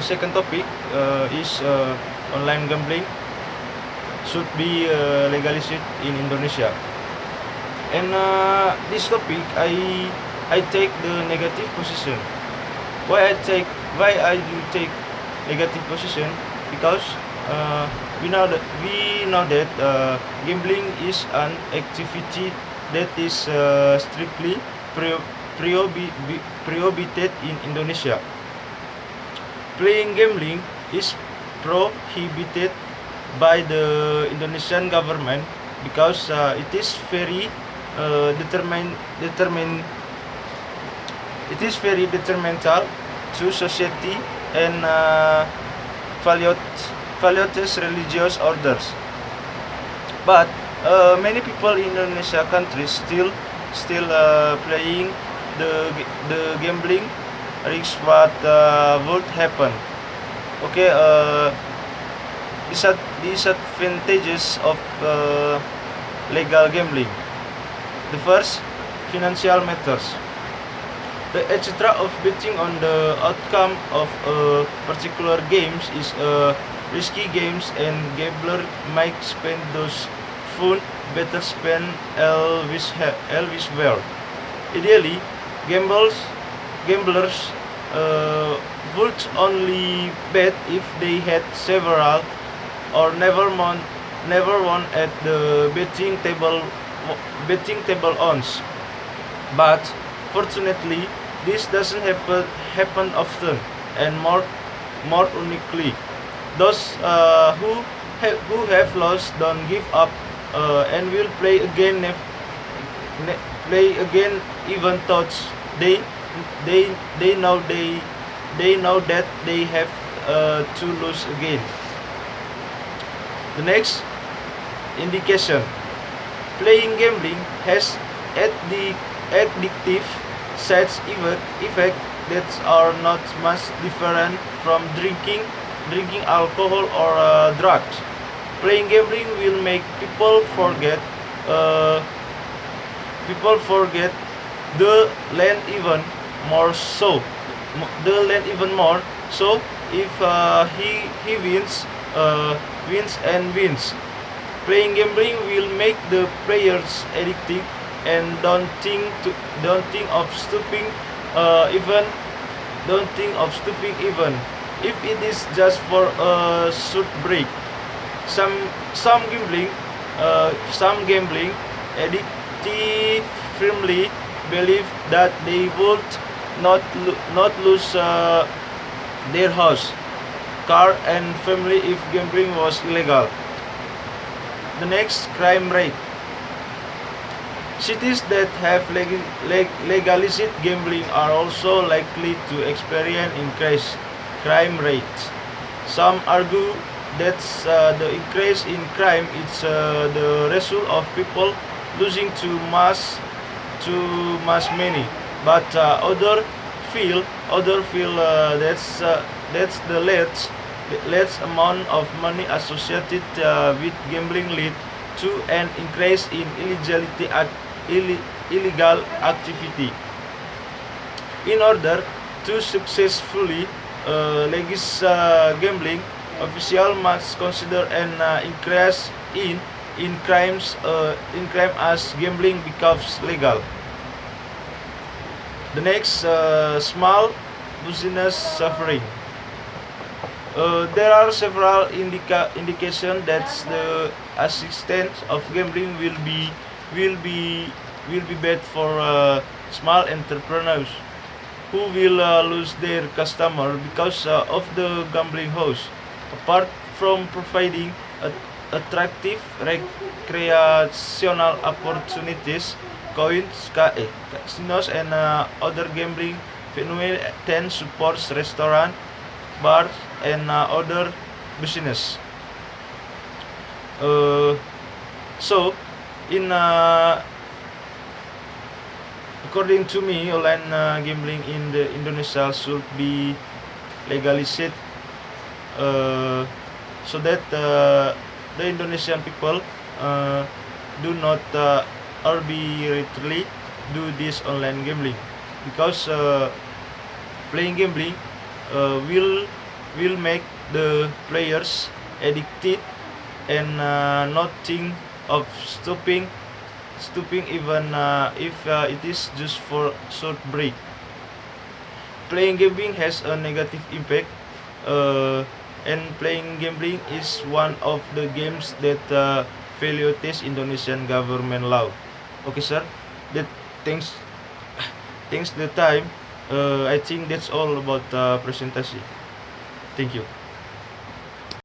second topic is online gambling should be legalized in Indonesia. And this topic, I take the negative position. Why I do take negative position? Because we know that gambling is an activity that is strictly prohibited in Indonesia. Playing gambling is prohibited by the Indonesian government because it is very determined. It is very detrimental to society and values religious orders. But many people in Indonesia country still playing the gambling risks what would happen. Okay, disadvantages of legal gambling. The first, financial matters. The etc. of betting on the outcome of a particular games is a risky games and gambler might spend those funds better spent elsewhere. Ideally, gamblers would only bet if they had several or never won at the betting table owns. But fortunately, this doesn't happen often, and more uniquely, those who have lost don't give up and will play again even though they they know they know that they have to lose again. The next indication, playing gambling has addictive side effect that are not much different from drinking alcohol or drugs. Playing gambling will make uh, people forget the land even more. So if he wins. Playing gambling will make the players addicted and don't think of stopping even don't think of stopping even if it is just for a short break. Some gambling addicts firmly believe that they would not lose their house, car, and family if gambling was illegal. The next, crime rate. Cities that have legalized gambling are also likely to experience increased crime rates. Some argue that the increase in crime is the result of people losing too much money, but other feel that's the large amount of money associated with gambling lead to an increase in illegal activity. In order to successfully legalize gambling, officials must consider an increase in crime as gambling becomes legal. The next, small business suffering. There are several indications that the assistance of gambling will be bad for small entrepreneurs who will lose their customer because of the gambling house. Apart from providing attractive recreational opportunities, casinos and other gambling venues tend supports restaurant, bars, and other business. Uh, so, in according to me, online gambling in the Indonesia should be legalized uh, so that the Indonesian people uh, do not arbitrarily do this online gambling because playing gambling will will make the players addicted and not think of stopping even if it is just for short break. Playing gambling has a negative impact, uh, and playing gambling is one of the games that violates Indonesian government law. Okay, sir. That thanks thanks the time. I think that's all about presentation. Thank you.